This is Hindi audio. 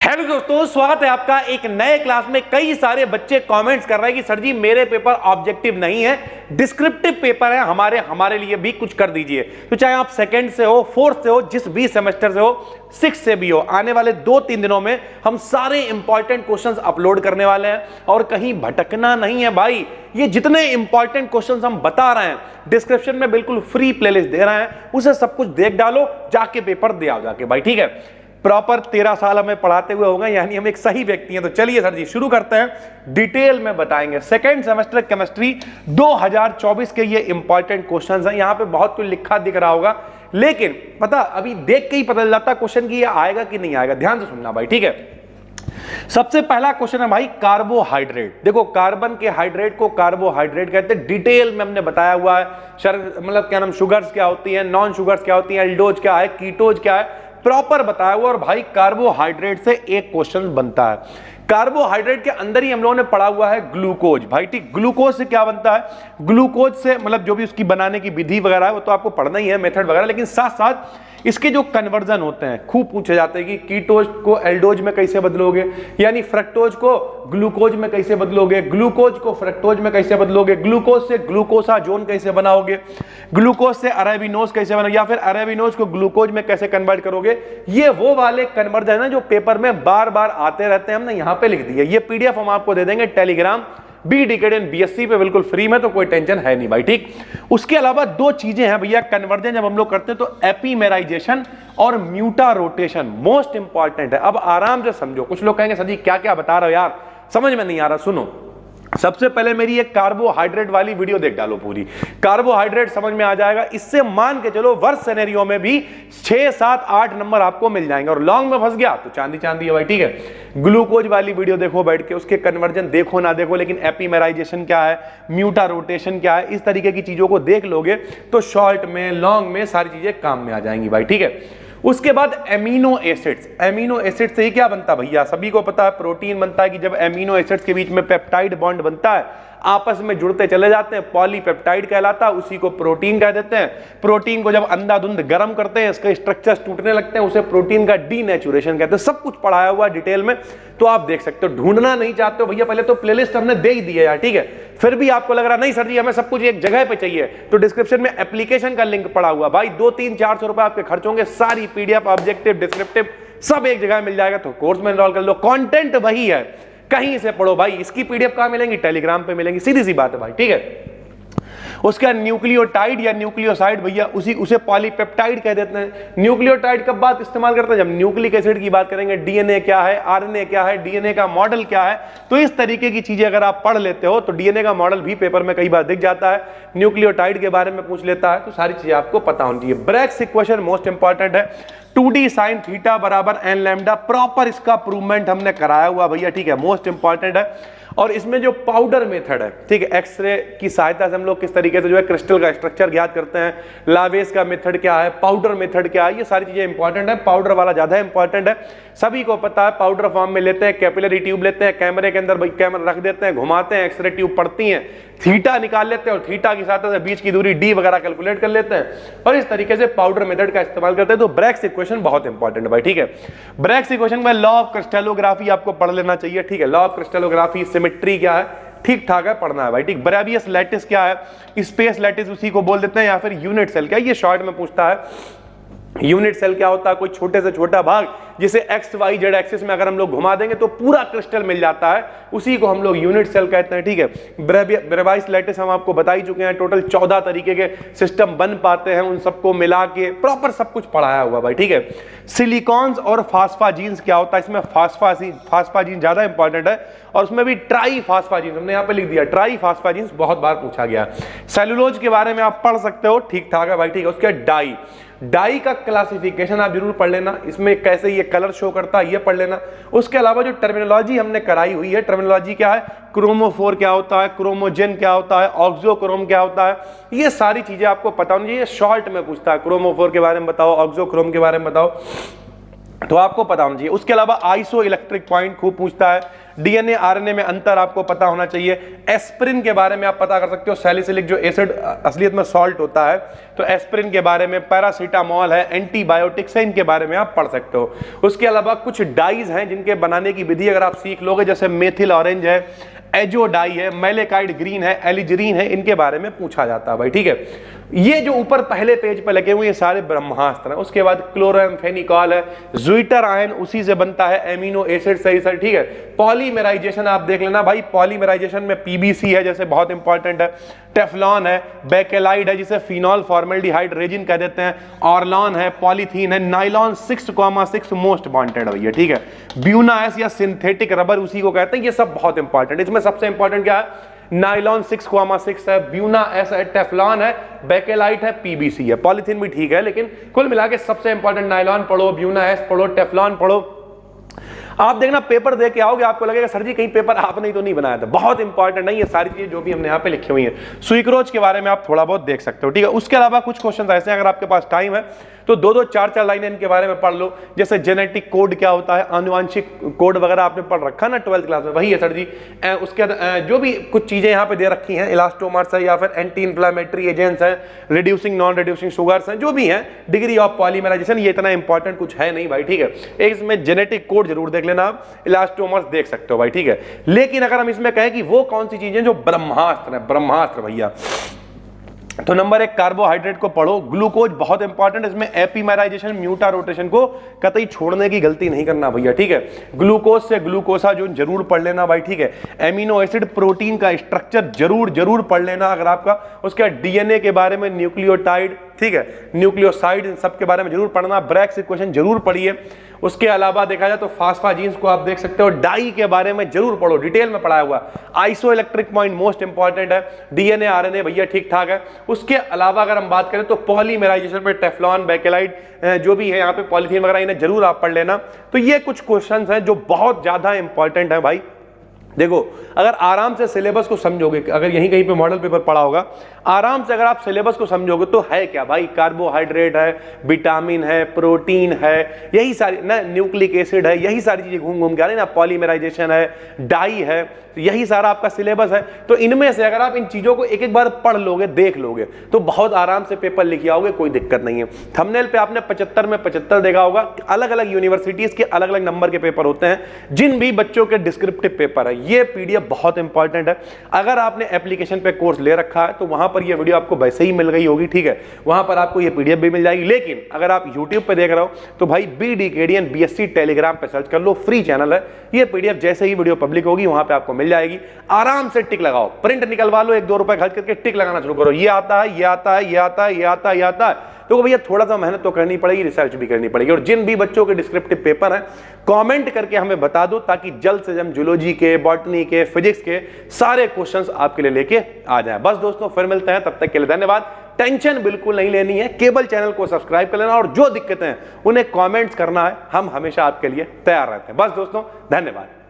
हेलो दोस्तों, स्वागत है आपका एक नए क्लास में। कई सारे बच्चे कमेंट्स कर रहे हैं कि सर जी मेरे पेपर ऑब्जेक्टिव नहीं है, डिस्क्रिप्टिव पेपर है, हमारे लिए भी कुछ कर दीजिए। तो चाहे आप सेकंड से हो, फोर्थ से हो, जिस भी सेमेस्टर से हो, सिक्स से भी हो, आने वाले 2-3 दिनों में हम सारे इंपॉर्टेंट क्वेश्चंस अपलोड करने वाले हैं और कहीं भटकना नहीं है भाई। ये जितने इंपॉर्टेंट क्वेश्चंस हम बता रहे हैं डिस्क्रिप्शन में बिल्कुल फ्री प्लेलिस्ट दे रहे हैं, उसे सब कुछ देख डालो, जाके पेपर दे आओ जाके भाई, ठीक है। प्रॉपर 13 साल हमें पढ़ाते हुए होंगे, यानी हम एक सही व्यक्ति हैं। तो चलिए सर जी शुरू करते हैं, डिटेल में बताएंगे। सेकंड सेमेस्टर केमिस्ट्री 2024 के ये इंपॉर्टेंट क्वेश्चंस हैं। यहां पे बहुत कुछ लिखा दिख रहा होगा, लेकिन पता अभी देख के ही पता चल जाता क्वेश्चन की ये आएगा कि नहीं आएगा। ध्यान से सुनना भाई, ठीक है। सबसे पहला क्वेश्चन है भाई कार्बोहाइड्रेट। देखो, कार्बन के हाइड्रेट को कार्बोहाइड्रेट कहते हैं, डिटेल में हमने बताया हुआ है। मतलब क्या नाम, शुगर्स क्या होती है, नॉन शुगर्स क्या होती है, एल्डोज क्या है, कीटोज क्या है, प्रॉपर बताया हुआ। और भाई कार्बोहाइड्रेट से एक क्वेश्चन बनता है। कार्बोहाइड्रेट के अंदर ही हम लोगों ने पढ़ा हुआ है ग्लूकोज भाई, ठीक। ग्लूकोज से क्या बनता है, ग्लूकोज से मतलब जो भी उसकी बनाने की विधि वगैरह है वो तो आपको पढ़ना ही है, मेथड वगैरह, लेकिन साथ साथ इसके जो कन्वर्जन होते हैं खूब पूछे जाते हैं कि कीटोज को एल्डोज में कैसे बदलोगे, यानी फ्रक्टोज को ग्लूकोज में कैसे बदलोगे, ग्लूकोज को फ्रक्टोज में कैसे बदलोगे, ग्लूकोज से ग्लूकोसाजोन कैसे बनाओगे, ग्लूकोज से अरेबिनोज कैसे बनाओगे, या फिर अरेबिनोज को ग्लूकोज में कैसे कन्वर्ट करोगे। ये वो वाले कन्वर्जन है जो पेपर में बार बार आते रहते हैं, हमने यहां पे लिख दिया। ये पीडीएफ हम आपको दे देंगे टेलीग्राम बी डिकेड बीएससी पे बिल्कुल फ्री में, तो कोई टेंशन है नहीं भाई, ठीक। उसके अलावा दो चीजें हैं भैया कन्वर्जन जब हम लोग करते हैं, तो एपीमेराइजेशन और म्यूटा रोटेशन मोस्ट इंपॉर्टेंट है। अब आराम से समझो। कुछ लोग कहेंगे सर जी क्या क्या बता रहे हो यार, समझ में नहीं आ रहा। सुनो, सबसे पहले मेरी एक कार्बोहाइड्रेट वाली वीडियो देख डालो पूरी, कार्बोहाइड्रेट समझ में आ जाएगा। इससे मान के चलो वर्स्ट सिनेरियो में भी 6, 7, 8 नंबर आपको मिल जाएंगे, और लॉन्ग में फंस गया तो चांदी चांदी है भाई, ठीक है। ग्लूकोज वाली वीडियो देखो बैठ के, उसके कन्वर्जन देखो ना देखो, लेकिन एपीमेराइजेशन क्या है, म्यूटा रोटेशन क्या है, इस तरीके की चीजों को देख लोगे तो शॉर्ट में लॉन्ग में सारी चीजें काम में आ जाएंगी भाई, ठीक है। उसके बाद एमिनो एसिड्स। एमिनो एसिड से ही क्या बनता है भैया, सभी को पता है प्रोटीन बनता है कि जब एमिनो एसिड्स के बीच में पेप्टाइड बॉन्ड बनता है, आपस में जुड़ते चले जाते हैं, पॉलीपेप्टाइड कहलाता है, उसी को प्रोटीन कह देते हैं। प्रोटीन को जब अंधाधुंध गर्म करते हैं, इसके स्ट्रक्चर्स टूटने लगते हैं, उसे प्रोटीन का डीनेचुरेशन कहते हैं। सब कुछ पढ़ाया हुआ डिटेल में, तो आप देख सकते हो। ढूंढना नहीं चाहते हो भैया, पहले तो प्लेलिस्ट हमने दे ही दी है यार, ठीक है। फिर भी आपको लग रहा नहीं सर जी हमें सब कुछ एक जगह पे चाहिए, तो डिस्क्रिप्शन में एप्लीकेशन का लिंक पड़ा हुआ भाई, 200-300-400 रुपए आपके खर्च होंगे, सारी पीडीएफ ऑब्जेक्टिव डिस्क्रिप्टिव सब एक जगह मिल जाएगा। तो कोर्स में एनरोल कर लो, कंटेंट वही है, कहीं से पढ़ो भाई। इसकी पीडीएफ कहां मिलेंगी, टेलीग्राम पे मिलेंगी, सीधी सी बात है भाई, ठीक है। उसका न्यूक्लियोटाइड या न्यूक्लियोसाइड भैया उसे पॉलीपेप्टाइड कह देते हैं। न्यूक्लियोटाइड कब बात इस्तेमाल करते हैं, जब न्यूक्लिक एसिड की बात करेंगे। डीएनए क्या है, आरएनए क्या है, डीएनए का मॉडल क्या है, तो इस तरीके की चीजें अगर आप पढ़ लेते हो तो डीएनए का मॉडल भी पेपर में कई बार दिख जाता है, न्यूक्लियोटाइड के बारे में पूछ लेता है, तो सारी चीजें आपको पता होनी चाहिए। ब्रेग्स इक्वेशन मोस्ट इंपॉर्टेंट है, 2d sin थीटा बराबर n लैम्डा, प्रॉपर इसका प्रूवमेंट हमने कराया हुआ भैया, ठीक है, मोस्ट इंपॉर्टेंट है। और इसमें जो पाउडर मेथड है, ठीक है, एक्सरे की सहायता से हम लोग किस तरीके से जो है क्रिस्टल का स्ट्रक्चर ज्ञात करते हैं, लावेस का मेथड क्या है, पाउडर मेथड क्या है, ये सारी चीजें इंपॉर्टेंट है। पाउडर वाला ज्यादा इंपॉर्टेंट है, सभी को पता है। पाउडर फॉर्म में लेते हैं, कैपिलरी ट्यूब लेते हैं, कैमरे के अंदर कैमरा रख देते हैं, घुमाते हैं, एक्सरे ट्यूब पड़ती है, थीटा निकाल लेते हैं, और थीटा की सहायता से बीच की दूरी डी वगैरह कैलकुलेट कर लेते हैं, और इस तरीके से पाउडर मेथड का इस्तेमाल करते हैं। तो ब्रेग्स इक्वेशन बहुत इंपॉर्टेंट है भाई, ठीक है। ब्रेग्स इक्वेशन में लॉ ऑफ क्रिस्टलोग्राफी आपको पढ़ लेना चाहिए, ठीक है। लॉ ऑफ क्रिस्टलोग्राफी, सिमेट्री क्या है, ठीक ठाक है, पढ़ना है भाई, ठीक। ब्रेवियस लैटिस क्या है, स्पेस लैटिस उसी को बोल देते हैं, या फिर यूनिट सेल क्या है, ये शॉर्ट में पूछता है। यूनिट सेल क्या होता है, कोई छोटे से छोटा भाग जिसे एक्स वाई जेड एक्सिस में अगर हम लोग घुमा देंगे तो पूरा क्रिस्टल मिल जाता है, उसी को हम लोग यूनिट सेल कहते हैं, ठीक है। ब्रेवियस लैटिस हम आपको बता ही चुके हैं, टोटल 14 तरीके के सिस्टम बन पाते हैं, उन सबको मिला के प्रॉपर सब कुछ पढ़ाया हुआ भाई, ठीक है। सिलिकॉन्स और फास्फाजीन्स क्या होता है, इसमें फास्फाजीन ज्यादा इंपॉर्टेंट है, और उसमें भी ट्राई फास्फाजीन्स हमने यहाँ पे लिख दिया, ट्राई फास्फाजीन्स बहुत बार पूछा गया। सेलुलोज के बारे में आप पढ़ सकते हो, ठीक ठाक है भाई, ठीक है। उसके डाई, डाई का क्लासिफिकेशन आप जरूर पढ़ लेना, इसमें कैसे ये कलर शो करता है ये पढ़ लेना। उसके अलावा जो टर्मिनोलॉजी हमने कराई हुई है, टर्मिनोलॉजी क्या है, क्रोमोफोर क्या होता है, क्रोमोजेन क्या होता है, ऑक्सोक्रोम क्या होता है, ये सारी चीजें आपको पता होनी चाहिए। शॉर्ट में पूछता है, क्रोमोफोर के बारे में बताओ, ऑक्सोक्रोम के बारे में बताओ, तो आपको पता होना चाहिए। उसके अलावा आइसो इलेक्ट्रिक पॉइंट खूब पूछता है। डीएनए आरएनए में अंतर आपको पता होना चाहिए। एस्पिरिन के बारे में आप पता कर सकते हो, सैलिसिलिक जो एसिड असलियत में सॉल्ट होता है, तो एस्पिरिन के बारे में, पैरासीटामोल है, एंटीबायोटिक्स है, इनके बारे में आप पढ़ सकते हो। उसके अलावा कुछ डाइज हैं जिनके बनाने की विधि अगर आप सीख लोगे, जैसे मेथिल ऑरेंज है, एजो डाई है, मेलेकाइड ग्रीन है, एलिजरीन है, इनके बारे में पूछा जाता है भाई, ठीक है। ये जो ऊपर पहले पेज पे लगे हुए ये सारे ब्रह्मास्त्र हैं। उसके बाद क्लोरोएम्फेनिकॉल है, ज्विटर आयन उसी से बनता है, एमिनो एसिड सही सर, ठीक है। पॉलीमराइजेशन आप देख लेना भाई, पॉलीमराइजेशन में पीबीसी है जैसे, बहुत इंपॉर्टेंट है। टेफ्लॉन है, बेकेलाइड है जिसे फिनॉल फॉर्मेल्डिहाइड रेजिन कह देते हैं, ऑर्लॉन है, पॉलीथीन है, नाइलॉन 6,6 मोस्ट वांटेड भैया, ठीक है। ब्यूनास या सिंथेटिक रबर उसी को कहते हैं। ये सब बहुत इंपॉर्टेंट। इसमें सबसे इंपॉर्टेंट क्या है, नाइलॉन 6,6 है, ब्यूना एस है, टेफ्लॉन है, बेकेलाइट है, पीबीसी है। पॉलीथीन भी ठीक है, लेकिन कुल मिला के सबसे इंपॉर्टेंट नाइलॉन पढ़ो, ब्यूना एस पढ़ो, टेफ्लॉन पढ़ो। आप देखना पेपर दे के आओगे आपको लगेगा सर जी कहीं पेपर आपने तो नहीं बनाया था। बहुत इंपॉर्टेंट नहीं, ये सारी चीजें जो भी हमने यहाँ पे लिखी हुई हैं। सुइक्रोज के बारे में आप थोड़ा बहुत देख सकते हो, ठीक है। उसके अलावा कुछ क्वेश्चन ऐसे हैं, अगर आपके पास टाइम है तो 2-2, 4-4 लाइनें इनके बारे में पढ़ लो। जैसे जेनेटिक कोड क्या होता है, आनुवांशिक कोड वगैरह आपने पढ़ रखा ना 12th क्लास में, वही है सर जी। उसके जो भी कुछ चीजें यहाँ पे दे रखी हैं, इलास्टोमर्स है या फिर एंटी इंफ्लेमेटरी एजेंट्स हैं, रिड्यूसिंग नॉन रिड्यूसिंग शुगर्स हैं, जो भी हैं, डिग्री ऑफ पॉलीमराइजेशन, ये इतना इंपॉर्टेंट कुछ है नहीं भाई, ठीक है। एक इसमें जेनेटिक कोड जरूर देख लेना आप, इलास्टोमर्स देख सकते हो भाई, ठीक है। लेकिन अगर हम इसमें कहें कि वो कौन सी चीजें जो ब्रह्मास्त्र है, ब्रह्मास्त्र भैया, तो नंबर 1 कार्बोहाइड्रेट को पढ़ो। ग्लूकोज बहुत इंपॉर्टेंट, इसमें एपीमेराइजेशन, म्यूटा रोटेशन को कतई छोड़ने की गलती नहीं करना भैया, ठीक है। ग्लूकोज से ग्लूकोसा जो जरूर पढ़ लेना भाई, ठीक है। एमिनो एसिड प्रोटीन का स्ट्रक्चर जरूर पढ़ लेना अगर आपका। उसके डीएनए के बारे में, न्यूक्लियोटाइड, ठीक है, न्यूक्लियोसाइड, इन सब के बारे में जरूर पढ़ना। ब्रैक्स इक्वेशन जरूर पढ़िए। उसके अलावा देखा जाए तो फास्फाजीन्स को आप देख सकते हो। डाई के बारे में जरूर पढ़ो, डिटेल में पढ़ाया हुआ। Iso electric point most important है। डीएनए आरएनए भैया ठीक ठाक है। उसके अलावा अगर हम बात करें तो पॉलीमराइजेशन में टेफ्लॉन, बेकेलाइड जो भी है यहाँ पे, पॉलीथीन वगैरह, इन्हें जरूर आप पढ़ लेना। तो ये कुछ क्वेश्चंस हैं जो बहुत ज्यादा इंपॉर्टेंट है भाई। देखो अगर आराम से सिलेबस को समझोगे, अगर यहीं कहीं पे मॉडल पेपर पढ़ा होगा, आराम से अगर आप सिलेबस को समझोगे तो है क्या भाई, कार्बोहाइड्रेट है, विटामिन है, प्रोटीन है, यही सारी ना, न्यूक्लिक एसिड है, यही सारी चीजें घूम घूम के आ रही ना, पॉलीमराइजेशन है, डाई है, तो यही सारा आपका सिलेबस है। तो इनमें से अगर आप इन चीजों को एक एक बार पढ़ लोगे, देख लोगे, तो बहुत आराम से पेपर लिख आओगे, कोई दिक्कत नहीं है। थंबनेल पे आपने 75 में 75 देखा होगा। अलग अलग यूनिवर्सिटीज के अलग अलग नंबर के पेपर होते हैं। जिन भी बच्चों के डिस्क्रिप्टिव पेपर है, ये पीडीएफ बहुत इंपॉर्टेंट है। अगर आपने एप्लीकेशन पे कोर्स ले रखा है तो वहां पर ये वीडियो आपको वैसे ही मिल गई होगी, ठीक है, वहां पर आपको ये पीडीएफ भी मिल जाएगी। लेकिन अगर आप यूट्यूब पे देख रहे हो तो भाई BDKDN BSc टेलीग्राम पे सर्च कर लो, फ्री चैनल है। ये पीडीएफ जैसे ही वीडियो पब्लिक होगी वहां पे आपको मिल जाएगी। आराम से टिक लगाओ, प्रिंट निकलवा लो, 1-2 रुपए खर्च करके टिक लगाना शुरू करो। ये आता है, ये आता है, ये आता है, ये आता है, ये आता है। तो भैया थोड़ा सा मेहनत तो करनी पड़ेगी, रिसर्च भी करनी पड़ेगी। और जिन भी बच्चों के डिस्क्रिप्टिव पेपर हैं, कमेंट करके हमें बता दो, ताकि जल्द से जल्द जूलॉजी के, बॉटनी के, फिजिक्स के सारे क्वेश्चंस आपके लिए लेके आ जाए। बस दोस्तों फिर मिलते हैं, तब तक के लिए धन्यवाद। टेंशन बिल्कुल नहीं लेनी है, केवल चैनल को सब्सक्राइब कर लेना और जो दिक्कतें हैं उन्हें कमेंट्स करना है, हम हमेशा आपके लिए तैयार रहते हैं। बस दोस्तों धन्यवाद।